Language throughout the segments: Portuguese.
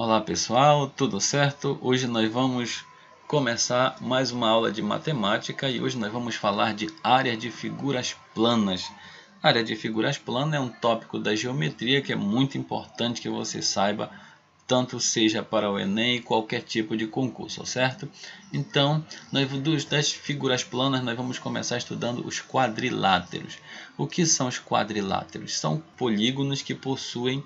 Olá pessoal, tudo certo? Hoje nós vamos começar mais uma aula de matemática e hoje nós vamos falar de área de figuras planas. Área de figuras planas é um tópico da geometria que é muito importante que você saiba, tanto seja para o Enem e qualquer tipo de concurso, certo? Então, das figuras planas nós vamos começar estudando os quadriláteros. O que são os quadriláteros? São polígonos que possuem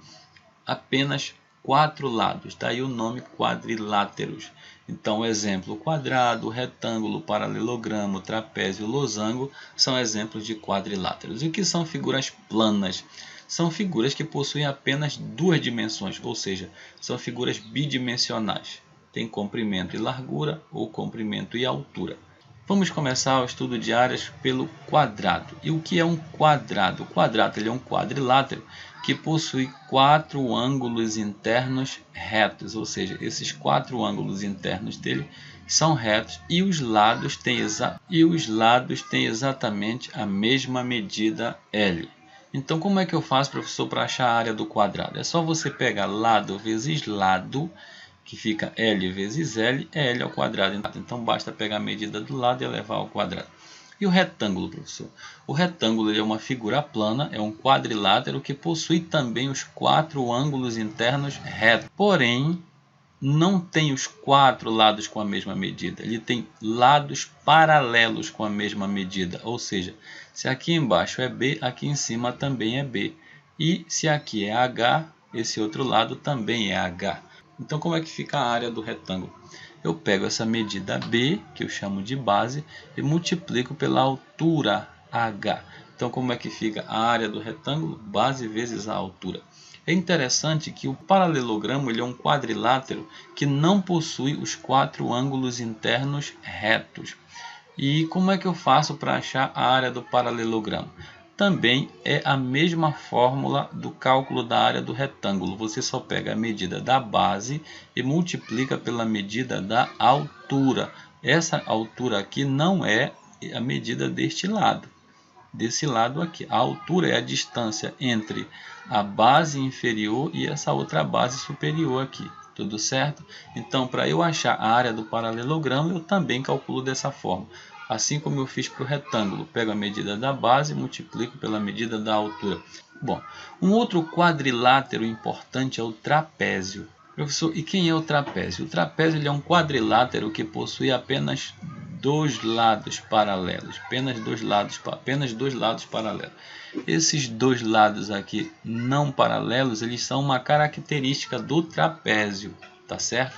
apenas 4 lados, daí o nome quadriláteros. Então, exemplo, quadrado, retângulo, paralelogramo, trapézio, losango são exemplos de quadriláteros. E o que são figuras planas? São figuras que possuem apenas duas dimensões, ou seja, são figuras bidimensionais. Tem comprimento e largura ou comprimento e altura. Vamos começar o estudo de áreas pelo quadrado. E o que é um quadrado? O quadrado ele é um quadrilátero que possui 4 ângulos internos retos, ou seja, esses 4 ângulos internos dele são retos e os lados têm exatamente a mesma medida L. Então, como é que eu faço, professor, para achar a área do quadrado? É só você pegar lado vezes lado, que fica L vezes L, é L ao quadrado. Então, basta pegar a medida do lado e elevar ao quadrado. E o retângulo, professor? O retângulo é uma figura plana, é um quadrilátero que possui também os 4 ângulos internos retos. Porém, não tem os 4 lados com a mesma medida. Ele tem lados paralelos com a mesma medida. Ou seja, se aqui embaixo é B, aqui em cima também é B. E se aqui é H, esse outro lado também é H. Então, como é que fica a área do retângulo? Eu pego essa medida B, que eu chamo de base, e multiplico pela altura H. Então, como é que fica a área do retângulo? Base vezes a altura. É interessante que o paralelogramo ele é um quadrilátero que não possui os 4 ângulos internos retos. E como é que eu faço para achar a área do paralelogramo? Também é a mesma fórmula do cálculo da área do retângulo. Você só pega a medida da base e multiplica pela medida da altura. Essa altura aqui não é a medida deste lado. Desse lado aqui. A altura é a distância entre a base inferior e essa outra base superior aqui. Tudo certo? Então, para eu achar a área do paralelogramo, eu também calculo dessa forma. Assim como eu fiz para o retângulo, pego a medida da base e multiplico pela medida da altura. Bom, um outro quadrilátero importante é o trapézio. Professor, e quem é o trapézio? O trapézio ele é um quadrilátero que possui apenas dois lados paralelos. Apenas dois lados paralelos. Esses dois lados aqui não paralelos, eles são uma característica do trapézio, tá certo?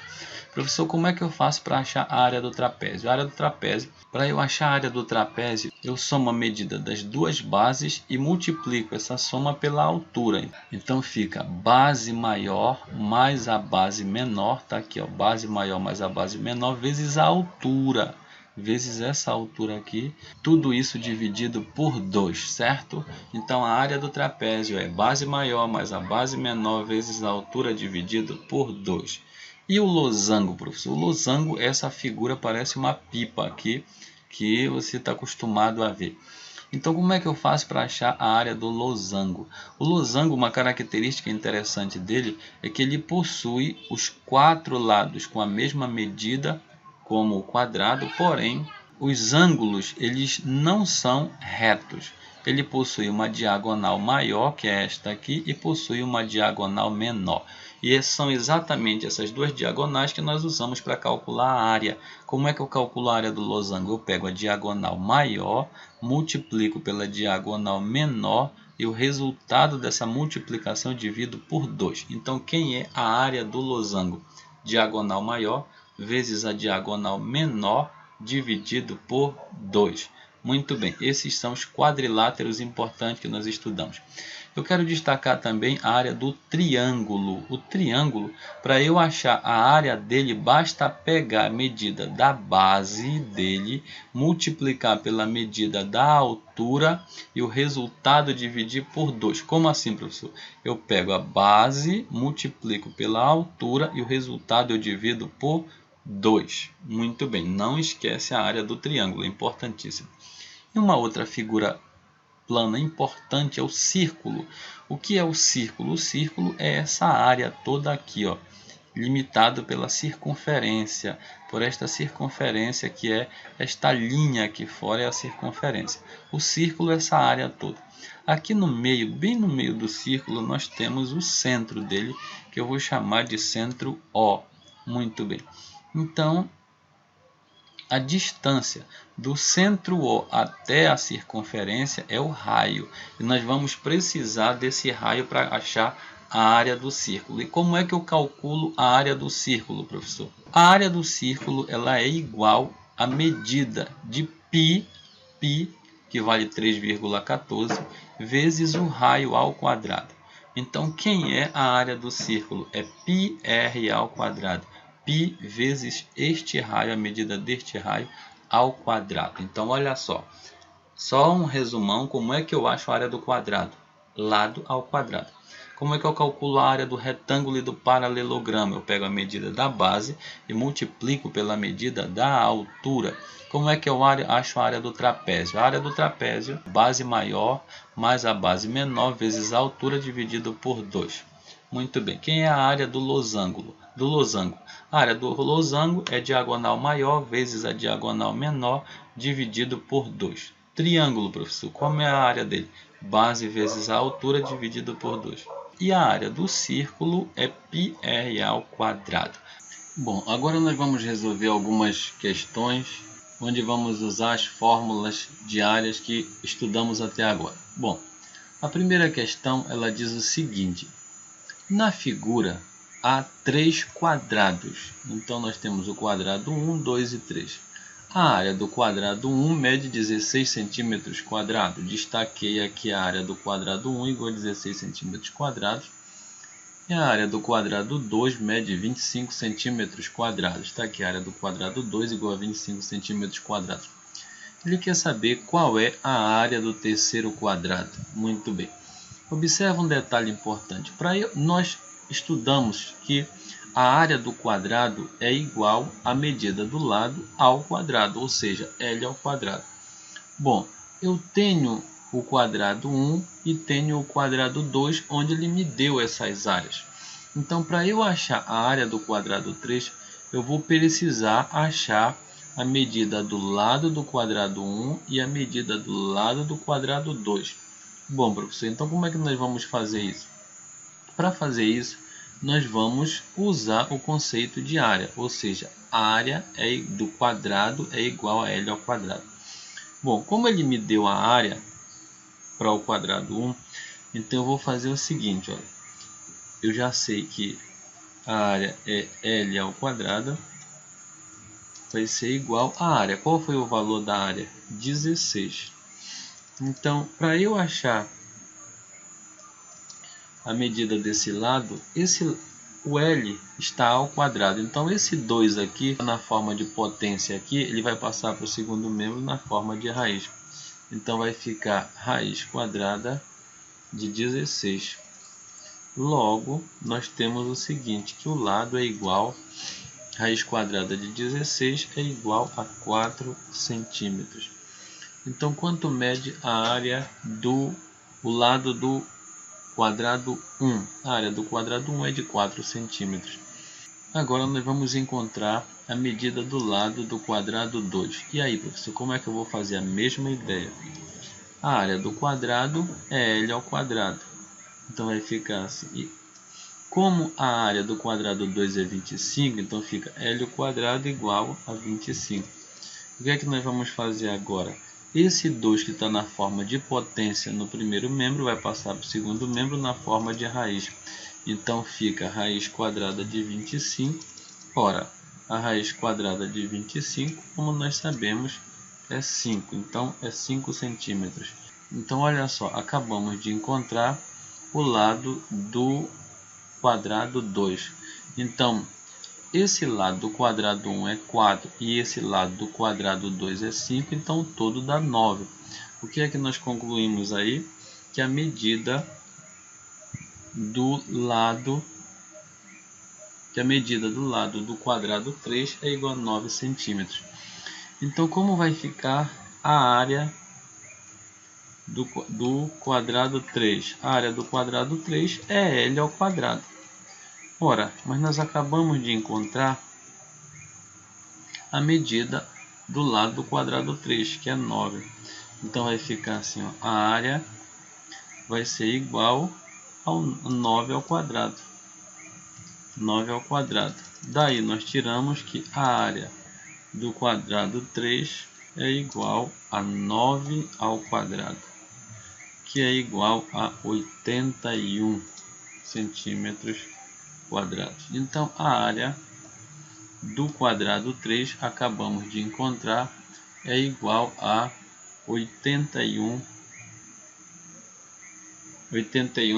Professor, como é que eu faço para achar a área do trapézio? A área do trapézio, para eu achar a área do trapézio, eu somo a medida das duas bases e multiplico essa soma pela altura. Então fica base maior mais a base menor, tá aqui, ó, base maior mais a base menor vezes a altura, vezes essa altura aqui, tudo isso dividido por 2, certo? Então a área do trapézio é base maior mais a base menor vezes a altura dividido por 2. E o losango, professor? O losango, essa figura parece uma pipa aqui, que você está acostumado a ver. Então, como é que eu faço para achar a área do losango? O losango, uma característica interessante dele é que ele possui os 4 lados com a mesma medida como o quadrado, porém, os ângulos eles não são retos. Ele possui uma diagonal maior, que é esta aqui, e possui uma diagonal menor. E são exatamente essas duas diagonais que nós usamos para calcular a área. Como é que eu calculo a área do losango? Eu pego a diagonal maior, multiplico pela diagonal menor e o resultado dessa multiplicação eu divido por 2. Então, quem é a área do losango? Diagonal maior vezes a diagonal menor dividido por 2. Muito bem, esses são os quadriláteros importantes que nós estudamos. Eu quero destacar também a área do triângulo. O triângulo, para eu achar a área dele, basta pegar a medida da base dele, multiplicar pela medida da altura e o resultado dividir por 2. Como assim, professor? Eu pego a base, multiplico pela altura e o resultado eu divido por 2. Muito bem, não esquece a área do triângulo, é importantíssimo. E uma outra figura plana importante é o círculo. O que é o círculo? O círculo é essa área toda aqui, ó, limitado pela circunferência, por esta circunferência que é esta linha aqui fora, é a circunferência. O círculo é essa área toda. Aqui no meio, bem no meio do círculo, nós temos o centro dele, que eu vou chamar de centro O. Muito bem. Então, a distância do centro O até a circunferência é o raio. E nós vamos precisar desse raio para achar a área do círculo. E como é que eu calculo a área do círculo, professor? A área do círculo ela é igual à medida de π, que vale 3,14, vezes o raio ao quadrado. Então, quem é a área do círculo? É πr ao quadrado. Π vezes este raio, a medida deste raio, ao quadrado. Então, olha só um resumão, como é que eu acho a área do quadrado? Lado ao quadrado. Como é que eu calculo a área do retângulo e do paralelogramo? Eu pego a medida da base e multiplico pela medida da altura. Como é que eu acho a área do trapézio? A área do trapézio, base maior mais a base menor vezes a altura dividido por 2. Muito bem. Quem é a área do losango? A área do losango é diagonal maior vezes a diagonal menor dividido por 2. Triângulo, professor, como é a área dele? Base vezes a altura dividido por 2. E a área do círculo é πr ao quadrado. Bom, agora nós vamos resolver algumas questões onde vamos usar as fórmulas de áreas que estudamos até agora. Bom, a primeira questão ela diz o seguinte: na figura há 3 quadrados. Então nós temos o quadrado 1, 2 e 3. A área do quadrado 1 mede 16 centímetros quadrados. Destaquei aqui a área do quadrado 1 igual a 16 centímetros quadrados. E a área do quadrado 2 mede 25 centímetros quadrados. Está aqui a área do quadrado 2 igual a 25 centímetros quadrados. Ele quer saber qual é a área do terceiro quadrado. Muito bem. Observa um detalhe importante. Nós estudamos que a área do quadrado é igual à medida do lado ao quadrado, ou seja, L ao quadrado. Bom, eu tenho o quadrado 1 e tenho o quadrado 2, onde ele me deu essas áreas. Então, para eu achar a área do quadrado 3, eu vou precisar achar a medida do lado do quadrado 1 e a medida do lado do quadrado 2. Bom, professor, então como é que nós vamos fazer isso? Para fazer isso, nós vamos usar o conceito de área, ou seja, a área do quadrado é igual a L ao quadrado. Bom, como ele me deu a área para o quadrado 1, então eu vou fazer o seguinte, olha. Eu já sei que a área é L ao quadrado, vai ser igual à área. Qual foi o valor da área? 16. Então, para eu achar a medida desse lado, o L está ao quadrado. Então, esse 2 aqui, na forma de potência aqui, ele vai passar para o segundo membro na forma de raiz. Então, vai ficar raiz quadrada de 16. Logo, nós temos o seguinte, que o lado é igual, raiz quadrada de 16 é igual a 4 centímetros. Então, quanto mede a área do lado do quadrado 1? A área do quadrado 1 é de 4 centímetros. Agora nós vamos encontrar a medida do lado do quadrado 2. E aí, professor, como é que eu vou fazer a mesma ideia? A área do quadrado é L ao quadrado. Então vai ficar assim. Como a área do quadrado 2 é 25, então fica L ao quadrado igual a 25. O que é que nós vamos fazer agora? Esse 2 que está na forma de potência no primeiro membro vai passar para o segundo membro na forma de raiz. Então fica raiz quadrada de 25. Ora, a raiz quadrada de 25, como nós sabemos, é 5. Então é 5 centímetros. Então olha só, acabamos de encontrar o lado do quadrado 2. Então, esse lado do quadrado 1 é 4 e esse lado do quadrado 2 é 5, então o todo dá 9. O que é que nós concluímos aí? Que a medida do lado do quadrado 3 é igual a 9 centímetros. Então, como vai ficar a área do quadrado 3? A área do quadrado 3 é L ao quadrado. Ora, mas nós acabamos de encontrar a medida do lado do quadrado 3, que é 9. Então vai ficar assim, ó, a área vai ser igual ao 9 ao quadrado. 9 ao quadrado. Daí nós tiramos que a área do quadrado 3 é igual a 9 ao quadrado, que é igual a 81 centímetros quadrados. Então a área do quadrado 3 acabamos de encontrar é igual a 81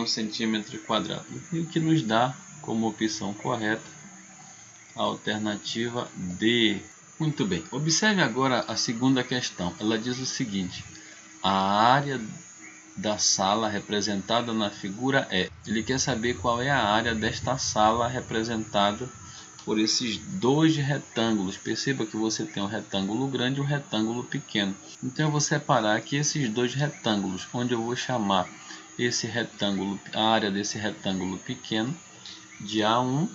centímetros quadrados, o que nos dá como opção correta a alternativa D. Muito bem, observe agora a segunda questão. Ela diz o seguinte: a área da sala representada na figura é. Ele quer saber qual é a área desta sala representada por esses dois retângulos. Perceba que você tem um retângulo grande e um retângulo pequeno. Então eu vou separar aqui esses dois retângulos, onde eu vou chamar esse retângulo, a área desse retângulo pequeno de A1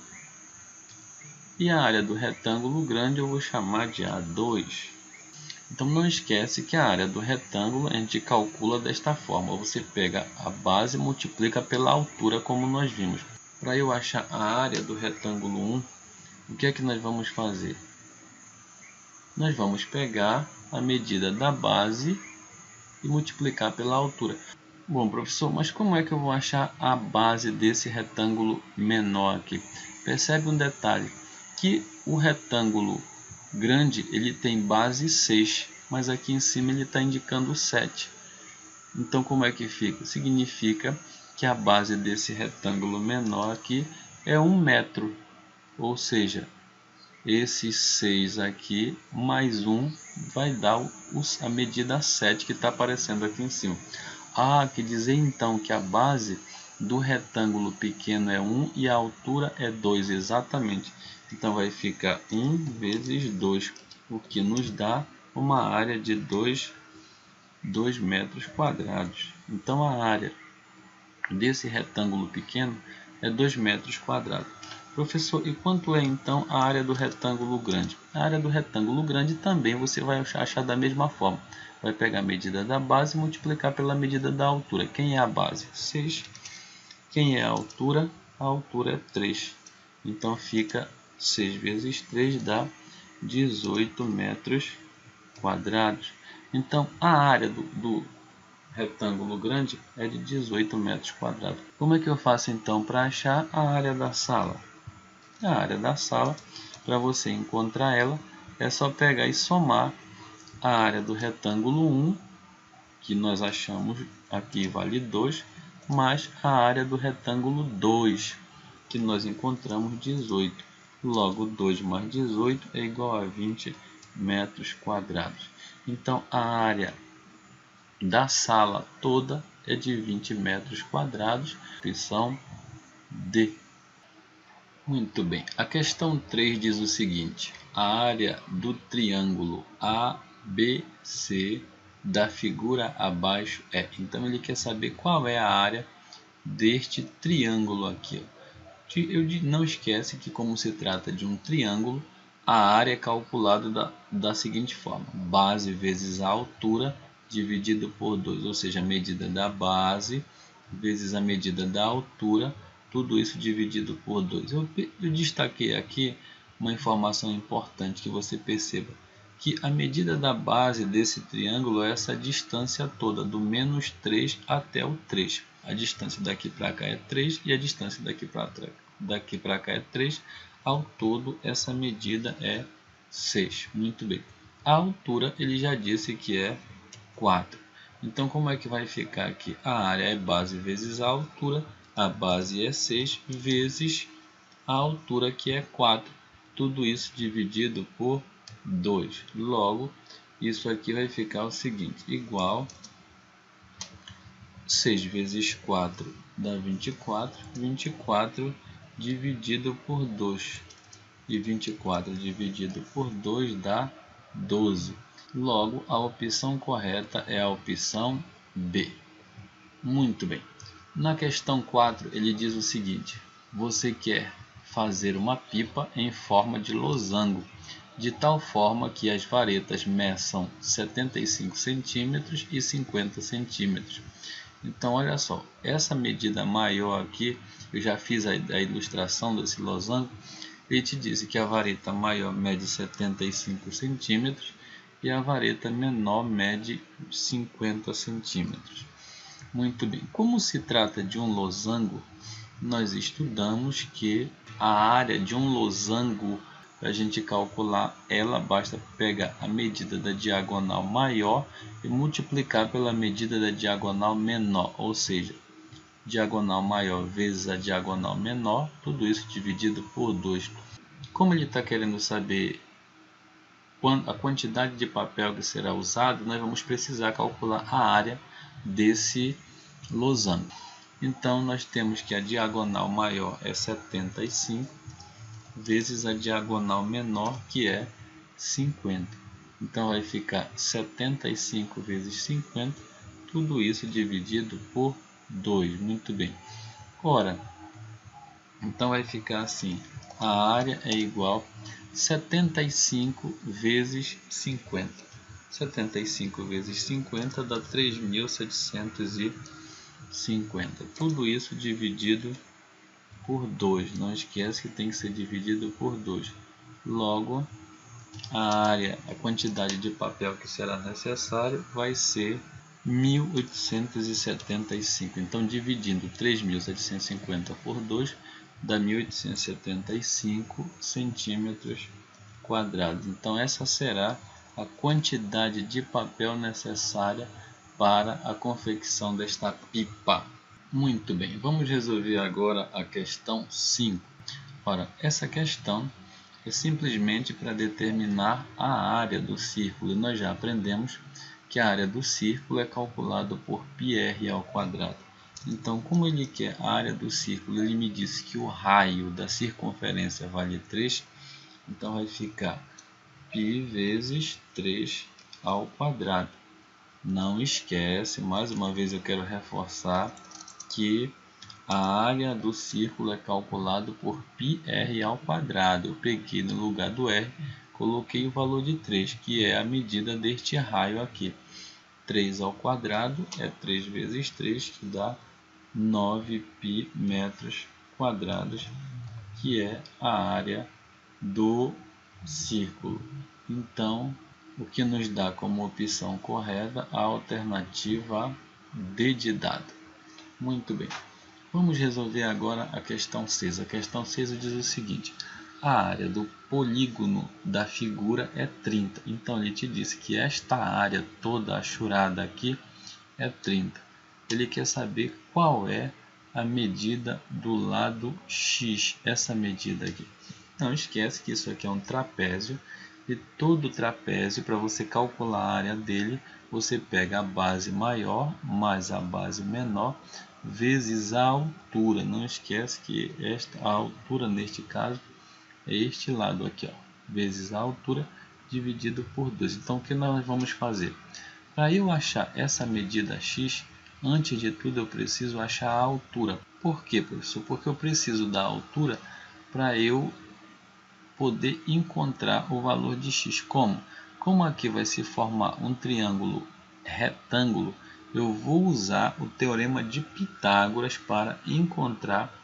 e a área do retângulo grande eu vou chamar de A2. Então não esquece que a área do retângulo a gente calcula desta forma. Você pega a base e multiplica pela altura, como nós vimos. Para eu achar a área do retângulo 1, o que é que nós vamos fazer? Nós vamos pegar a medida da base e multiplicar pela altura. Bom, professor, mas como é que eu vou achar a base desse retângulo menor aqui? Percebe um detalhe, que o retângulo grande ele tem base 6, mas aqui em cima ele está indicando 7. Então como é que fica? Significa que a base desse retângulo menor aqui é 1 metro, ou seja, esse 6 aqui mais 1 vai dar a medida 7 que está aparecendo aqui em cima. Quer dizer então que a base do retângulo pequeno é 1 e a altura é 2, exatamente. Então vai ficar 1 vezes 2, o que nos dá uma área de 2 metros quadrados. Então a área desse retângulo pequeno é 2 metros quadrados. Professor, e quanto é então a área do retângulo grande? A área do retângulo grande também você vai achar da mesma forma. Vai pegar a medida da base e multiplicar pela medida da altura. Quem é a base? 6. Quem é a altura? A altura é 3. Então fica 6 vezes 3 dá 18 metros quadrados. Então a área do retângulo grande é de 18 metros quadrados. Como é que eu faço então para achar a área da sala? A área da sala, para você encontrar ela, é só pegar e somar a área do retângulo 1, que nós achamos aqui vale 2, mais a área do retângulo 2, que nós encontramos 18. Logo, 2 mais 18 é igual a 20 metros quadrados. Então, a área da sala toda é de 20 metros quadrados. Opção D. Muito bem. A questão 3 diz o seguinte: a área do triângulo ABC da figura abaixo é. Então ele quer saber qual é a área deste triângulo aqui. Não esquece que, como se trata de um triângulo, a área é calculada da seguinte forma: base vezes a altura dividido por 2, ou seja, a medida da base vezes a medida da altura, tudo isso dividido por 2. Eu destaquei aqui uma informação importante que você perceba, que a medida da base desse triângulo é essa distância toda, do menos 3 até o 3. A distância daqui para cá é 3 e a distância daqui para cá é 3. Ao todo, essa medida é 6. Muito bem. A altura, ele já disse que é 4. Então, como é que vai ficar aqui? A área é base vezes a altura. A base é 6 vezes a altura, que é 4. Tudo isso dividido por 2. Logo, isso aqui vai ficar o seguinte, igual 6 vezes 4 dá 24. 24 dividido por 2. E 24 dividido por 2 dá 12. Logo, a opção correta é a opção B. Muito bem. Na questão 4, ele diz o seguinte: você quer fazer uma pipa em forma de losango, de tal forma que as varetas meçam 75 centímetros e 50 centímetros. Então, olha só, essa medida maior aqui, eu já fiz a ilustração desse losango. Ele te disse que a vareta maior mede 75 centímetros e a vareta menor mede 50 centímetros. Muito bem, como se trata de um losango, nós estudamos que a área de um losango, para a gente calcular ela, basta pegar a medida da diagonal maior e multiplicar pela medida da diagonal menor, ou seja, diagonal maior vezes a diagonal menor, tudo isso dividido por 2. Como ele está querendo saber a quantidade de papel que será usado, nós vamos precisar calcular a área desse losango. Então, nós temos que a diagonal maior é 75 vezes a diagonal menor, que é 50. Então, vai ficar 75 vezes 50, tudo isso dividido por 2. Muito bem. Ora, então vai ficar assim, a área é igual a 75 vezes 50. 75 vezes 50 dá 3.750. Tudo isso dividido por 2. Não esquece que tem que ser dividido por 2. Logo, a área, a quantidade de papel que será necessário vai ser 1.875. Então, dividindo 3.750 por 2, dá 1.875 centímetros quadrados. Então, essa será a quantidade de papel necessária para a confecção desta pipa. Muito bem, vamos resolver agora a questão 5. Ora, essa questão é simplesmente para determinar a área do círculo. E nós já aprendemos que a área do círculo é calculada por πr ao quadrado. Então, como ele quer a área do círculo, ele me disse que o raio da circunferência vale 3, então vai ficar π vezes 3 ao quadrado. Não esquece, mais uma vez eu quero reforçar que a área do círculo é calculada por πr ao quadrado. Eu peguei no lugar do r, coloquei o valor de 3, que é a medida deste raio aqui. 3 ao quadrado é 3 vezes 3, que dá 9π metros quadrados, que é a área do círculo. Então, o que nos dá como opção correta a alternativa D de dado. Muito bem. Vamos resolver agora a questão 6. A questão 6 diz o seguinte: a área do polígono da figura é 30. Então, ele te disse que esta área toda achurada aqui é 30. Ele quer saber qual é a medida do lado X, essa medida aqui. Não esquece que isso aqui é um trapézio, e todo trapézio, para você calcular a área dele, você pega a base maior mais a base menor vezes a altura. Não esquece que a altura neste caso é este lado aqui, ó, vezes a altura dividido por 2. Então, o que nós vamos fazer? Para eu achar essa medida x, antes de tudo eu preciso achar a altura. Por quê, professor? Porque eu preciso da altura para eu poder encontrar o valor de x. Como? Como aqui vai se formar um triângulo retângulo, eu vou usar o teorema de Pitágoras para encontrar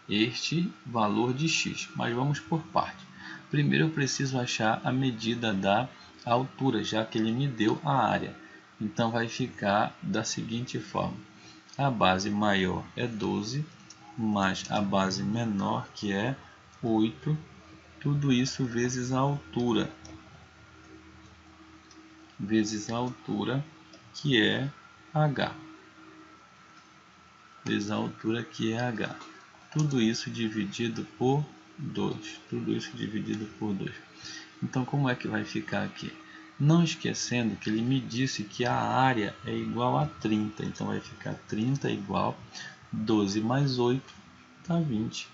este valor de x. Mas vamos por parte. Primeiro eu preciso achar a medida da altura, já que ele me deu a área. Então vai ficar da seguinte forma: a base maior é 12, mais a base menor, que é 8, tudo isso vezes a altura, que é h, vezes a altura, que é h. Tudo isso dividido por 2. Então, como é que vai ficar aqui? Não esquecendo que ele me disse que a área é igual a 30. Então, vai ficar 30 igual 12 mais 8, dá 20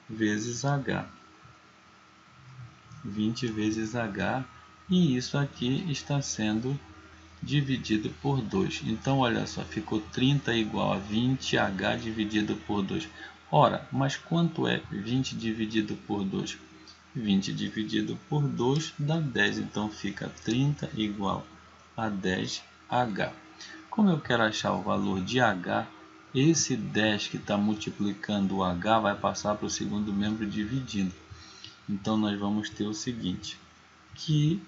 vezes h. 20 vezes h. E isso aqui está sendo dividido por 2. Então, olha só, ficou 30 igual a 20h dividido por 2. Ora, mas quanto é 20 dividido por 2? 20 dividido por 2 dá 10, então fica 30 igual a 10H. Como eu quero achar o valor de H, esse 10 que está multiplicando o H vai passar para o segundo membro dividindo. Então nós vamos ter o seguinte, que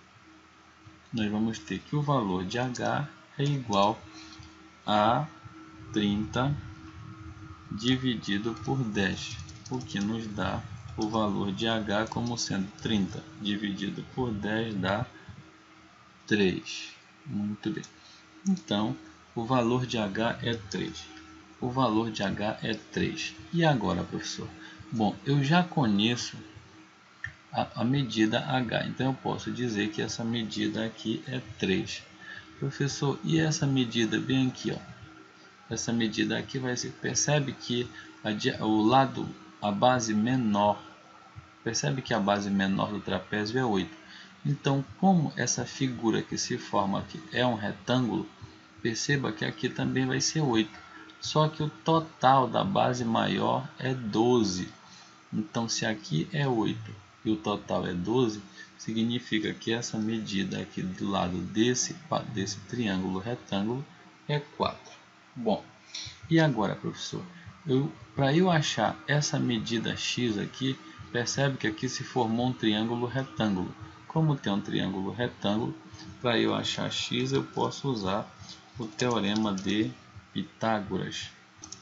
o valor de H é igual a 30 dividido por 10, o que nos dá o valor de H como sendo 30 dividido por 10 dá 3. Muito bem. Então, o valor de H é 3. O valor de H é 3. E agora, professor? Bom, eu já conheço a medida H, então eu posso dizer que essa medida aqui é 3. Professor, e essa medida bem aqui, ó? Essa medida aqui vai ser, percebe que a base menor, percebe que a base menor do trapézio é 8. Então, como essa figura que se forma aqui é um retângulo, perceba que aqui também vai ser 8. Só que o total da base maior é 12. Então, se aqui é 8 e o total é 12, significa que essa medida aqui do lado desse triângulo retângulo é 4. Bom, e agora, professor? Para eu achar essa medida x aqui, percebe que aqui se formou um triângulo retângulo. Como tem um triângulo retângulo, para eu achar x eu posso usar o teorema de Pitágoras.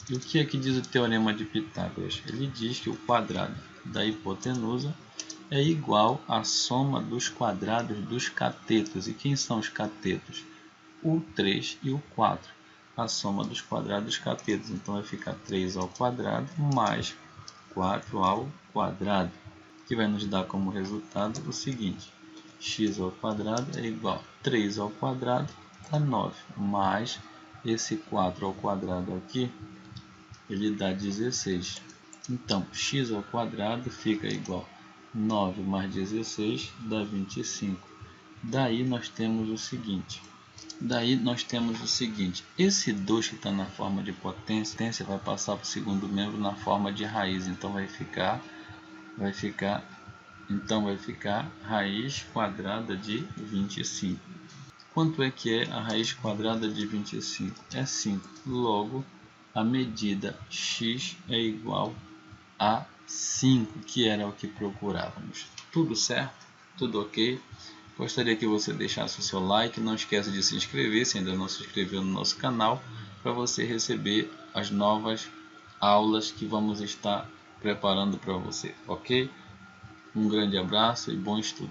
E o que é que diz o teorema de Pitágoras? Ele diz que o quadrado da hipotenusa é igual à soma dos quadrados dos catetos. E quem são os catetos? O 3 e o 4. A soma dos quadrados dos catetos. Então vai ficar 3 ao quadrado mais 4 ao quadrado, que vai nos dar como resultado o seguinte: x ao quadrado é igual a 3 ao quadrado dá 9, mais esse 4 ao quadrado aqui, ele dá 16. Então, x ao quadrado fica igual a 9 mais 16 dá 25. Daí nós temos o seguinte, esse 2 que está na forma de potência vai passar para o segundo membro na forma de raiz, então vai ficar raiz quadrada de 25. Quanto é que é a raiz quadrada de 25? É 5. Logo, a medida x é igual a 5, que era o que procurávamos. Tudo certo? Tudo ok? Gostaria que você deixasse o seu like. Não esqueça de se inscrever, se ainda não se inscreveu no nosso canal, para você receber as novas aulas que vamos estar preparando para você, ok? Um grande abraço e bom estudo.